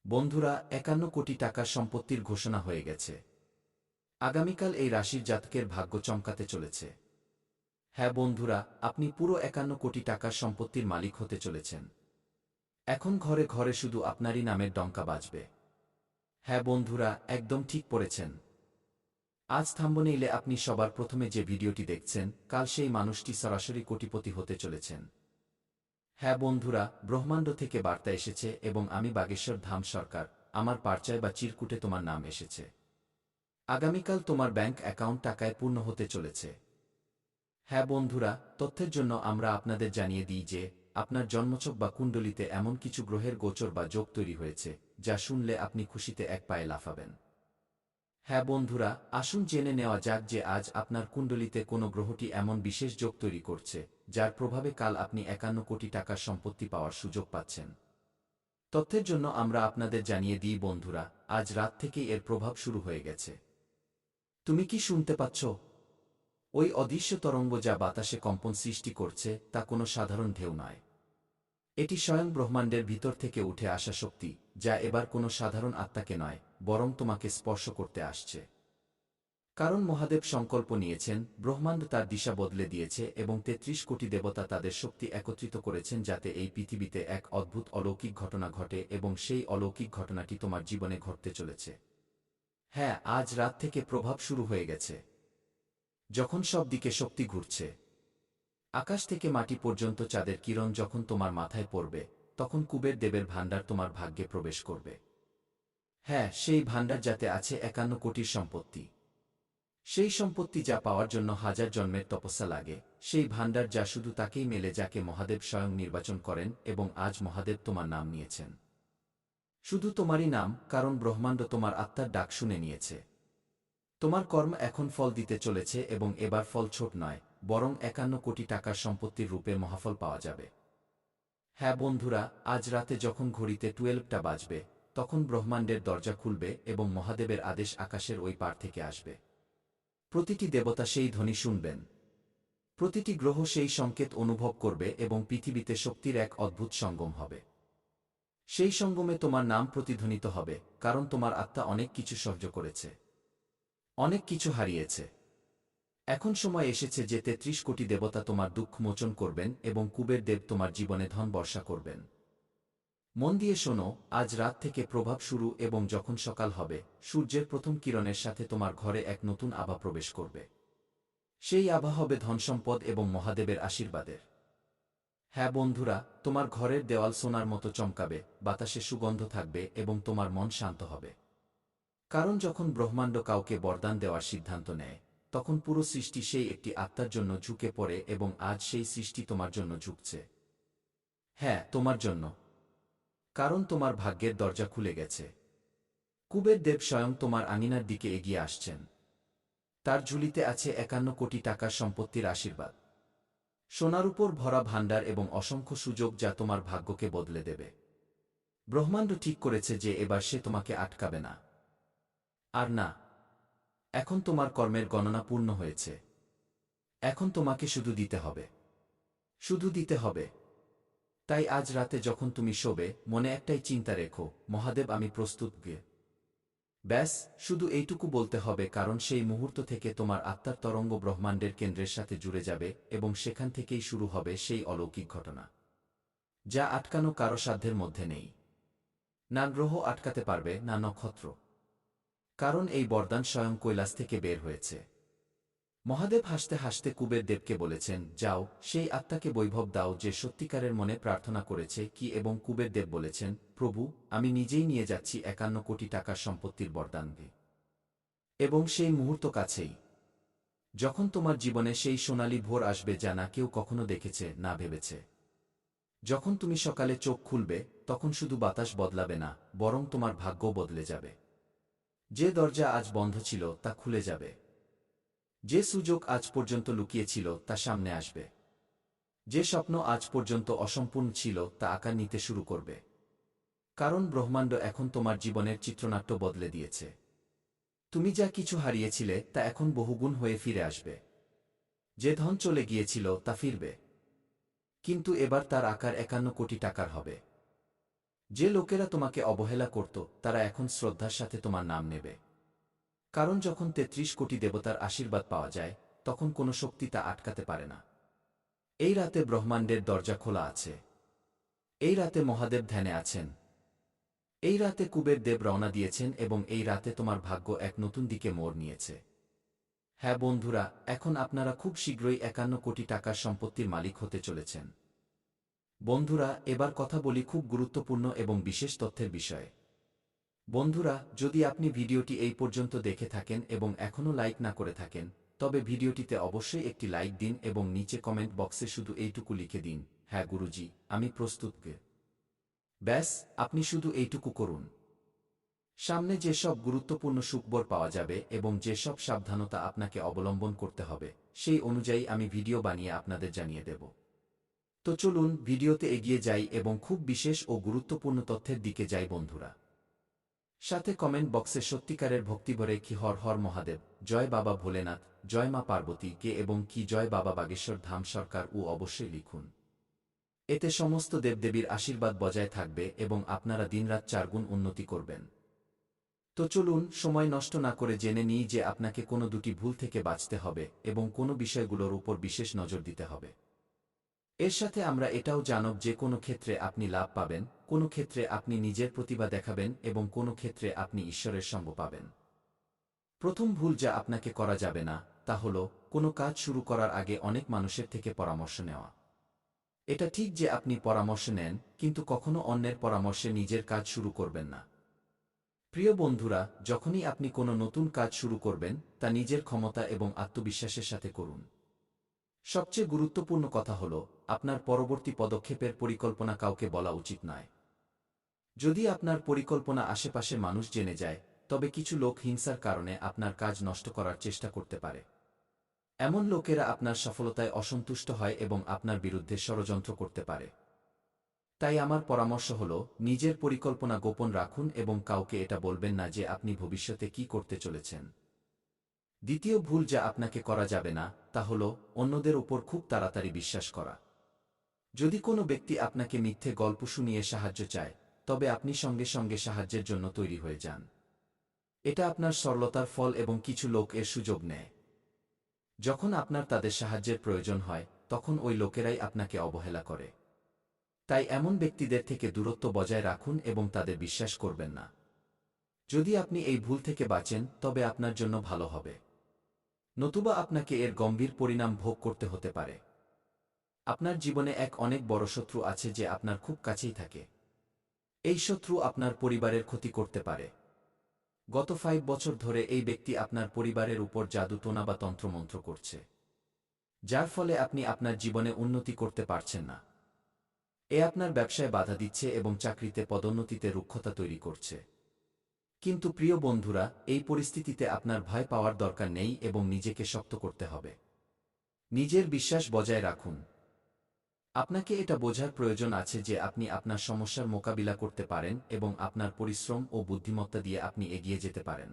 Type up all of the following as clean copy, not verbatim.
বন্ধুরা, ৫১ কোটি টাকার সম্পত্তির ঘোষণা হয়ে গেছে। আগামীকাল এই রাশির জাতকের ভাগ্য চমকাতে চলেছে। হ্যাঁ বন্ধুরা, আপনি পুরো ৫১ কোটি টাকার সম্পত্তির মালিক হতে চলেছেন। এখন ঘরে ঘরে শুধু আপনারই নামের ডঙ্কা বাজবে। হ্যাঁ বন্ধুরা, একদম ঠিক পড়েছেন। আজ থাম্বনেইলে আপনি সবার প্রথমে যে ভিডিওটি দেখছেন, কাল সেই মানুষটি সরাসরি কোটিপতি হতে চলেছেন। হ্যাঁ বন্ধুরা, ব্রহ্মাণ্ড থেকে বার্তা এসেছে এবং আমি বাগেশ্বর ধাম সরকার, আমার পারচায় বা চিরকুটে তোমার নাম এসেছে। আগামীকাল তোমার ব্যাংক অ্যাকাউন্ট টাকায় পূর্ণ হতে চলেছে। হ্যাঁ বন্ধুরা, তথ্যের জন্য আমরা আপনাদের জানিয়ে দিই যে আপনার জন্মছক বা কুণ্ডলিতে এমন কিছু গ্রহের গোচর বা যোগ তৈরি হয়েছে, যা শুনলে আপনি খুশিতে এক পায়ে লাফাবেন। হ্যাঁ বন্ধুরা, আসুন জেনে নেওয়া যাক যে আজ আপনার কুণ্ডলিতে কোন গ্রহটি এমন বিশেষ যোগ তৈরি করছে, যার প্রভাবে কাল আপনি ৫১ কোটি টাকার সম্পত্তি পাওয়ার সুযোগ পাচ্ছেন। তথ্যের জন্য আমরা আপনাদের জানিয়ে দিই বন্ধুরা, আজ রাত থেকেই এর প্রভাব শুরু হয়ে গেছে। তুমি কি শুনতে পাচ্ছ? ওই অদৃশ্য তরঙ্গ যা বাতাসে কম্পন সৃষ্টি করছে, তা কোনো সাধারণ ঢেউ নয়। এটি স্বয়ং ব্রহ্মাণ্ডের ভিতর থেকে উঠে আসা শক্তি, যা এবার কোনো সাধারণ আত্মাকে নয়, বরং তোমাকে স্পর্শ করতে আসছে। কারণ মহাদেব সংকল্প নিয়েছেন, ব্রহ্মাণ্ড তার দিশা বদলে দিয়েছে এবং ৩৩ কোটি দেবতা তাদের শক্তি একত্রিত করেছেন যাতে এই পৃথিবীতে এক অদ্ভুত অলৌকিক ঘটনা ঘটে এবং সেই অলৌকিক ঘটনাটি তোমার জীবনে ঘটতে চলেছে। হ্যাঁ, আজ রাত থেকে প্রভাব শুরু হয়ে গেছে। যখন সব দিকে শক্তি ঘুরছে, আকাশ থেকে মাটি পর্যন্ত চাঁদের কিরণ যখন তোমার মাথায় পড়বে, তখন কুবের দেবের ভাণ্ডার তোমার ভাগ্যে প্রবেশ করবে। হ্যাঁ, সেই ভাণ্ডার যাতে আছে ৫১ কোটির সম্পত্তি। সেই সম্পত্তি যা পাওয়ার জন্য হাজার জন্মের তপস্যা লাগে, সেই ভাণ্ডার যা শুধু তাকেই মেলে যাকে মহাদেব স্বয়ং নির্বাচন করেন এবং আজ মহাদেব তোমার নাম নিয়েছেন। শুধু তোমারই নাম, কারণ ব্রহ্মাণ্ড তোমার আত্মার ডাক শুনে নিয়েছে। তোমার কর্ম এখন ফল দিতে চলেছে এবং এবার ফল ছোট নয়, বরং ৫১ কোটি টাকার সম্পত্তির রূপে মহাফল পাওয়া যাবে। হ্যাঁ বন্ধুরা, আজ রাতে যখন ঘড়িতে 12টা বাজবে, তখন ব্রহ্মাণ্ডের দরজা খুলবে এবং মহাদেবের আদেশ আকাশের ওই পার থেকে আসবে। প্রতিটি দেবতা সেই ধ্বনি শুনবেন। প্রতিটি গ্রহ সেই সংকেত অনুভব করবে এবং পৃথিবীতে শক্তির এক অদ্ভুত সঙ্গম হবে। সেই সঙ্গমে তোমার নাম প্রতিধ্বনিত হবে, কারণ তোমার আত্মা অনেক কিছু সহ্য করেছে, অনেক কিছু হারিয়েছে। এখন সময় এসেছে যে ৩৩ কোটি দেবতা তোমার দুঃখ মোচন করবেন এবং কুবের দেব তোমার জীবনে ধন বর্ষা করবেন। মন দিয়ে শোনো, আজ রাত থেকে প্রভাব শুরু এবং যখন সকাল হবে, সূর্যের প্রথম কিরণের সাথে তোমার ঘরে এক নতুন আভা প্রবেশ করবে। সেই আভা হবে ধনসম্পদ এবং মহাদেবের আশীর্বাদের। হ্যাঁ বন্ধুরা, তোমার ঘরের দেওয়াল সোনার মতো চমকাবে, বাতাসে সুগন্ধ থাকবে এবং তোমার মন শান্ত হবে। কারণ যখন ব্রহ্মাণ্ড কাউকে বরদান দেওয়ার সিদ্ধান্ত নেয়, তখন পুরো সৃষ্টি সেই একটি আত্মার জন্য ঝুঁকে পড়ে এবং আজ সেই সৃষ্টি তোমার জন্য ঝুঁকছে। হ্যাঁ, তোমার জন্য। কারণ তোমার ভাগ্যের দরজা খুলে গেছে। কুবের দেব স্বয়ং তোমার আঙিনার দিকে এগিয়ে আসছেন। তার ঝুলিতে আছে ৫১ কোটি টাকার সম্পত্তির আশীর্বাদ, সোনার উপর ভরা ভাণ্ডার এবং অসংখ্য সুযোগ যা তোমার ভাগ্যকে বদলে দেবে। ব্রহ্মাণ্ড ঠিক করেছে যে এবার সে তোমাকে আটকাবে না। আর না, এখন তোমার কর্মের গণনা পূর্ণ হয়েছে। এখন তোমাকে শুধু দিতে হবে, শুধু দিতে হবে। তাই আজ রাতে যখন তুমি শোবে, মনে একটাই চিন্তা রেখো, মহাদেব আমি প্রস্তুত গে। ব্যাস, শুধু এইটুকু বলতে হবে, কারণ সেই মুহূর্ত থেকে তোমার আত্মার তরঙ্গ ব্রহ্মাণ্ডের কেন্দ্রের সাথে জুড়ে যাবে এবং সেখান থেকেই শুরু হবে সেই অলৌকিক ঘটনা, যা আটকানো কারো সাধ্যের মধ্যে নেই। না গ্রহ আটকাতে পারবে, না নক্ষত্র। কারণ এই বরদান স্বয়ং কৈলাস থেকে বের হয়েছে। মহাদেব হাসতে হাসতে কুবের দেবকে বলেছেন, যাও, সেই আত্মাকে বৈভব দাও যে সত্যিকারের মনে প্রার্থনা করেছে কি। এবং কুবের দেব বলেছেন, প্রভু, আমি নিজেই নিয়ে যাচ্ছি ৫১ কোটি টাকার সম্পত্তির বরদান দিয়ে। এবং সেই মুহূর্ত কাছেই, যখন তোমার জীবনে সেই সোনালী ভোর আসবে যা না কেউ কখনো দেখেছে, না ভেবেছে। যখন তুমি সকালে চোখ খুলবে, তখন শুধু বাতাস বদলাবে না, বরং তোমার ভাগ্য বদলে যাবে। যে দরজা আজ বন্ধ ছিল তা খুলে যাবে। যে সুযোগ আজ পর্যন্ত লুকিয়ে ছিল তা সামনে আসবে। যে স্বপ্ন আজ পর্যন্ত অসম্পূর্ণ ছিল তা আকার নিতে শুরু করবে। কারণ ব্রহ্মাণ্ড এখন তোমার জীবনের চিত্রনাট্য বদলে দিয়েছে। তুমি যা কিছু হারিয়েছিলে তা এখন বহুগুণ হয়ে ফিরে আসবে। যে ধন চলে গিয়েছিল তা ফিরবে, কিন্তু এবার তার আকার ৫১ কোটি টাকার হবে। যে লোকেরা তোমাকে অবহেলা করত তারা এখন শ্রদ্ধার সাথে তোমার নাম নেবে। কারণ যখন ৩৩ কোটি দেবতার আশীর্বাদ পাওয়া যায় তখন কোনো শক্তি তা আটকাতে পারে না। এই রাতে ব্রহ্মাণ্ডের দরজা খোলা আছে। এই রাতে মহাদেব ধ্যানে আছেন। এই রাতে কুবের দেব রওনা দিয়েছেন এবং এই রাতে তোমার ভাগ্য এক নতুন দিকে মোড় নিয়েছে। হ্যাঁ বন্ধুরা, এখন আপনারা খুব শীঘ্রই ৫১ কোটি টাকার সম্পত্তির মালিক হতে চলেছেন। বন্ধুরা, এবার কথা বলি খুব গুরুত্বপূর্ণ এবং বিশেষ তথ্যের বিষয়ে। বন্ধুরা, যদি আপনি ভিডিওটি এই পর্যন্ত দেখে থাকেন এবং এখনও লাইক না করে থাকেন, তবে ভিডিওটিতে অবশ্যই একটি লাইক দিন এবং নিচে কমেন্ট বক্সে শুধু এইটুকু লিখে দিন, হ্যাঁ গুরুজি, আমি প্রস্তুত। ব্যাস, আপনি শুধু এইটুকু করুন। সামনে যেসব গুরুত্বপূর্ণ সুখবর পাওয়া যাবে এবং যেসব সাবধানতা আপনাকে অবলম্বন করতে হবে সেই অনুযায়ী আমি ভিডিও বানিয়ে আপনাদের জানিয়ে দেব। তো চলুন ভিডিওতে এগিয়ে যাই এবং খুব বিশেষ ও গুরুত্বপূর্ণ তথ্যের দিকে যাই বন্ধুরা। সাথে কমেন্ট বক্সে সত্যিকারের ভক্তিভরে কি হর হর মহাদেব, জয় বাবা ভোলেনাথ, জয় মা পার্বতী কে এবং কি জয় বাবা বাগেশ্বর ধাম সরকার ও অবশ্যই লিখুন। এতে সমস্ত দেবদেবীর আশীর্বাদ বজায় থাকবে এবং আপনারা দিনরাত ৪ গুণ উন্নতি করবেন। তো চলুন সময় নষ্ট না করে জেনে নিই যে আপনাকে কোনো দুটি ভুল থেকে বাঁচতে হবে এবং কোনো বিষয়গুলোর উপর বিশেষ নজর দিতে হবে। এর সাথে আমরা এটাও জানব যে কোনো ক্ষেত্রে আপনি লাভ পাবেন, কোনো ক্ষেত্রে আপনি নিজের প্রতিভা দেখাবেন এবং কোনো ক্ষেত্রে আপনি ঈশ্বরের সঙ্গ পাবেন। প্রথম ভুল যা আপনাকে করা যাবে না তা হল কোনো কাজ শুরু করার আগে অনেক মানুষের থেকে পরামর্শ নেওয়া। এটা ঠিক যে আপনি পরামর্শ নেন, কিন্তু কখনো অন্যের পরামর্শে নিজের কাজ শুরু করবেন না। প্রিয় বন্ধুরা, যখনই আপনি কোনো নতুন কাজ শুরু করবেন তা নিজের ক্ষমতা এবং আত্মবিশ্বাসের সাথে করুন। সবচেয়ে গুরুত্বপূর্ণ কথা হল আপনার পরবর্তী পদক্ষেপের পরিকল্পনা কাউকে বলা উচিত নয়। যদি আপনার পরিকল্পনা আশেপাশে মানুষ জেনে যায়, তবে কিছু লোক হিংসার কারণে আপনার কাজ নষ্ট করার চেষ্টা করতে পারে। এমন লোকেরা আপনার সফলতায় অসন্তুষ্ট হয় এবং আপনার বিরুদ্ধে ষড়যন্ত্র করতে পারে। তাই আমার পরামর্শ হল নিজের পরিকল্পনা গোপন রাখুন এবং কাউকে এটা বলবেন না যে আপনি ভবিষ্যতে কি করতে চলেছেন। দ্বিতীয় ভুল যা আপনাকে করা যাবে না তা হল অন্যদের উপর খুব তাড়াতাড়ি বিশ্বাস করা। যদি কোনো ব্যক্তি আপনাকে মিথ্যে গল্প শুনিয়ে সাহায্য চায়, তবে আপনি সঙ্গে সঙ্গে সাহায্যের জন্য তৈরি হয়ে যান। এটা আপনার সরলতার ফল এবং কিছু লোক এর সুযোগ নেয়। যখন আপনার তাদের সাহায্যের প্রয়োজন হয় তখন ওই লোকেরাই আপনাকে অবহেলা করে। তাই এমন ব্যক্তিদের থেকে দূরত্ব বজায় রাখুন এবং তাদের বিশ্বাস করবেন না। যদি আপনি এই ভুল থেকে বাঁচেন তবে আপনার জন্য ভালো হবে, নতুবা আপনাকে এর গম্ভীর পরিণাম ভোগ করতে হতে পারে। আপনার জীবনে এক অনেক বড় শত্রু আছে যে আপনার খুব কাছেই থাকে। এই শত্রু আপনার পরিবারের ক্ষতি করতে পারে। গত ৫ বছর ধরে এই ব্যক্তি আপনার পরিবারের উপর জাদু টোনা বা তন্ত্রমন্ত্র করছে, যার ফলে আপনি আপনার জীবনে উন্নতি করতে পারছেন না। এ আপনার ব্যবসায় বাধা দিচ্ছে এবং চাকরিতে পদোন্নতিতে রুক্ষতা তৈরি করছে। কিন্তু প্রিয় বন্ধুরা, এই পরিস্থিতিতে আপনার ভয় পাওয়ার দরকার নেই এবং নিজেকে শক্ত করতে হবে। নিজের বিশ্বাস বজায় রাখুন। আপনাকে এটা বোঝার প্রয়োজন আছে যে আপনি আপনার সমস্যার মোকাবিলা করতে পারেন এবং আপনার পরিশ্রম ও বুদ্ধিমত্তা দিয়ে আপনি এগিয়ে যেতে পারেন।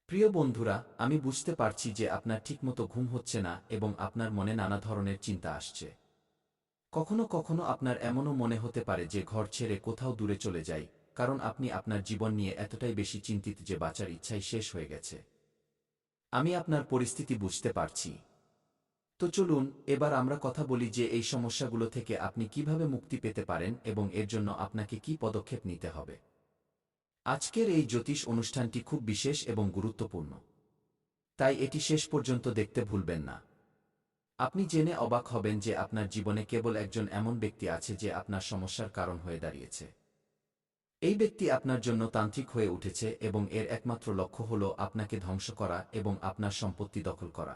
প্রিয় বন্ধুরা, আমি বুঝতে পারছি যে আপনার ঠিকমতো ঘুম হচ্ছে না এবং আপনার মনে নানা ধরনের চিন্তা আসছে। কখনো কখনো আপনার এমনও মনে হতে পারে যে ঘর ছেড়ে কোথাও দূরে চলে যাই, কারণ আপনি আপনার জীবন নিয়ে এতটাই বেশি চিন্তিত যে বাঁচার ইচ্ছাই শেষ হয়ে গেছে। আমি আপনার পরিস্থিতি বুঝতে পারছি। তো চলুন এবার আমরা কথা বলি যে এই সমস্যাগুলো থেকে আপনি কিভাবে মুক্তি পেতে পারেন এবং এর জন্য আপনাকে কি পদক্ষেপ নিতে হবে। আজকের এই জ্যোতিষ অনুষ্ঠানটি খুব বিশেষ এবং গুরুত্বপূর্ণ, তাই এটি শেষ পর্যন্ত দেখতে ভুলবেন না। আপনি জেনে অবাক হবেন যে আপনার জীবনে কেবল একজন এমন ব্যক্তি আছে যে আপনার সমস্যার কারণ হয়ে দাঁড়িয়েছে। এই ব্যক্তি আপনার জন্য তান্ত্রিক হয়ে উঠেছে এবং এর একমাত্র লক্ষ্য হল আপনাকে ধ্বংস করা এবং আপনার সম্পত্তি দখল করা।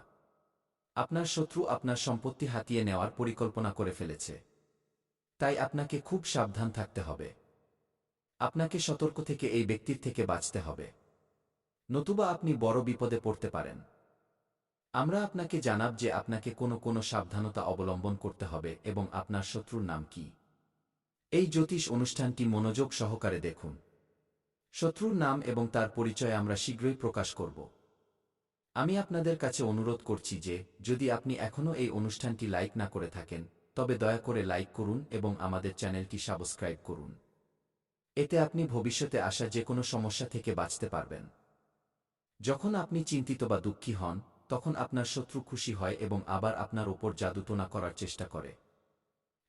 আপনার শত্রু আপনার সম্পত্তি হাতিয়ে নেওয়ার পরিকল্পনা করে ফেলেছে। তাই আপনাকে খুব সাবধান থাকতে হবে। আপনাকে সতর্ক থেকে এই ব্যক্তির থেকে বাঁচতে হবে, নতুবা আপনি বড় বিপদে পড়তে পারেন। আমরা আপনাকে জানাব যে আপনাকে কোনো সাবধানতা অবলম্বন করতে হবে এবং আপনার শত্রুর নাম কি। এই জ্যোতিষ অনুষ্ঠানটি মনোযোগ সহকারে দেখুন। শত্রুর নাম এবং তার পরিচয় আমরা শীঘ্রই প্রকাশ করব। আমি আপনাদের কাছে অনুরোধ করছি যে যদি আপনি এখনও এই অনুষ্ঠানটি লাইক না করে থাকেন, তবে দয়া করে লাইক করুন এবং আমাদের চ্যানেলটি সাবস্ক্রাইব করুন। এতে আপনি ভবিষ্যতে আসা যে কোনো সমস্যা থেকে বাঁচতে পারবেন। যখন আপনি চিন্তিত বা দুঃখী হন, তখন আপনার শত্রু খুশি হয় এবং আবার আপনার ওপর জাদুটোনা করার চেষ্টা করে।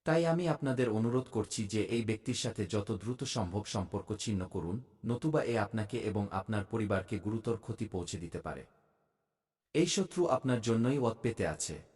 তাই আমি আপনাদের অনুরোধ করছি যে এই ব্যক্তির সাথে যত দ্রুত সম্ভব সম্পর্ক ছিন্ন করুন, নতুবা এ আপনাকে এবং আপনার পরিবারকে গুরুতর ক্ষতি পৌঁছে দিতে পারে। এই শত্রু আপনার জন্যই ওৎ পেতে আছে।